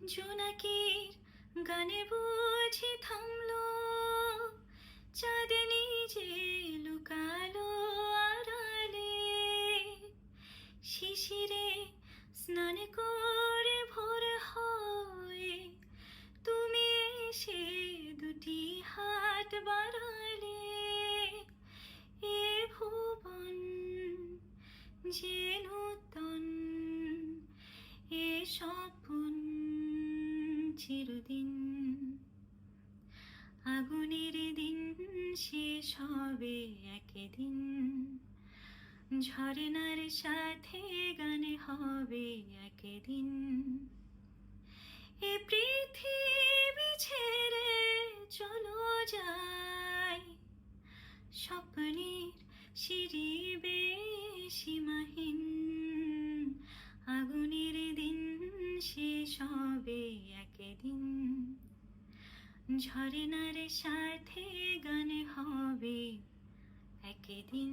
জোনাকির গানে বুঝি থামলো, চাঁদনি যে লুকালো আড়ালে। শিশিরে স্নান করে ভোর হয়, তুমি এসে দুটি হাত বাড়ালে। এ ভুবন যে নূতন, এ স্বপন চিরদিন। আগুনের দিন শেষ হবে একদিন, ঝরনার সাথে গানে হবে একদিন। এ পৃথিবী ছেড়ে চলো যাই, স্বপ্নের সিঁড়ি বেয়ে সীমাহীন। আগুনের দিন শেষ হবে একদিন, ঝরনার সাথে গান হবে একদিন।